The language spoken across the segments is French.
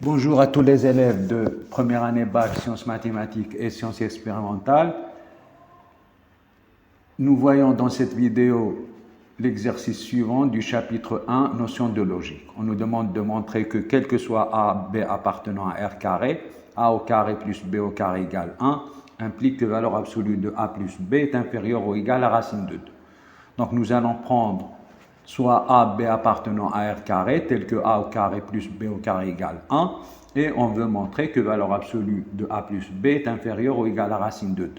Bonjour à tous les élèves de première année bac sciences mathématiques et sciences expérimentales. Nous voyons dans cette vidéo l'exercice suivant du chapitre 1, notion de logique. On nous demande de montrer que quel que soit A, B appartenant à R carré, A au carré plus B au carré égale 1, implique que la valeur absolue de A plus B est inférieure ou égale à racine de 2. Donc nous allons prendre soit A, B appartenant à R carré, tel que A au carré plus B au carré égale 1, et on veut montrer que la valeur absolue de A plus B est inférieure ou égale à racine de 2.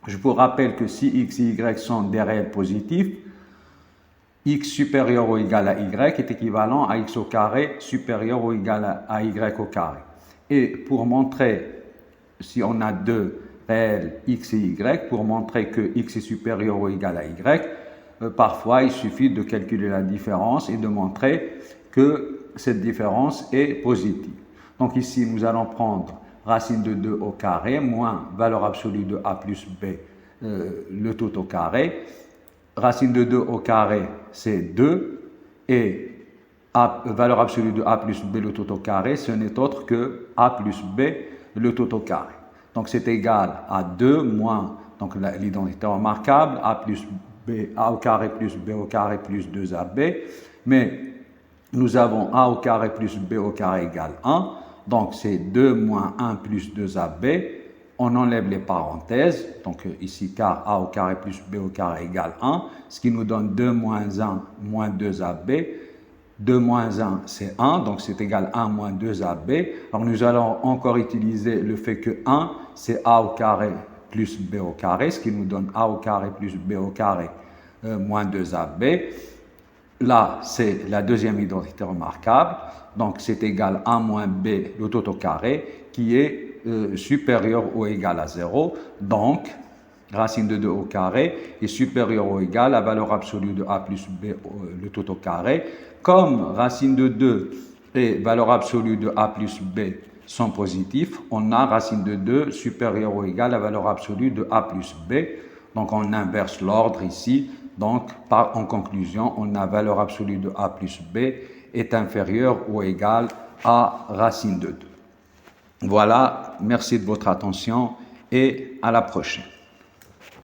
Je vous rappelle que si X et Y sont des réels positifs, X supérieur ou égal à Y est équivalent à X au carré supérieur ou égal à Y au carré. Et pour montrer, si on a deux réels X et Y, pour montrer que X est supérieur ou égal à Y, parfois il suffit de calculer la différence et de montrer que cette différence est positive. Donc ici, nous allons prendre racine de 2 au carré moins valeur absolue de A plus B, le tout au carré. Racine de 2 au carré, c'est 2. Et valeur absolue de A plus B, le tout au carré, ce n'est autre que A plus B, le tout au carré. Donc c'est égal à 2 moins, donc l'identité remarquable, A plus B, A au carré plus B au carré plus 2AB. Mais nous avons A au carré plus B au carré égale 1. Donc c'est 2 moins 1 plus 2AB. On enlève les parenthèses. Donc ici, car A au carré plus B au carré égale 1. Ce qui nous donne 2 moins 1 moins 2AB. 2 moins 1, c'est 1. Donc c'est égal à 1 moins 2AB. Alors nous allons encore utiliser le fait que 1, c'est A au carré plus B au carré. Ce qui nous donne A au carré plus B au carré moins 2AB. Là, c'est la deuxième identité remarquable. Donc, c'est égal à 1 moins B, le tout au carré, qui est supérieur ou égal à 0. Donc, racine de 2 au carré est supérieur ou égal à la valeur absolue de A plus B, le tout au carré. Comme racine de 2 et valeur absolue de A plus B sont positifs, on a racine de 2 supérieur ou égal à la valeur absolue de A plus B. Donc, on inverse l'ordre ici. Donc, en conclusion, on a valeur absolue de A plus B est inférieure ou égale à racine de 2. Voilà, merci de votre attention et à la prochaine.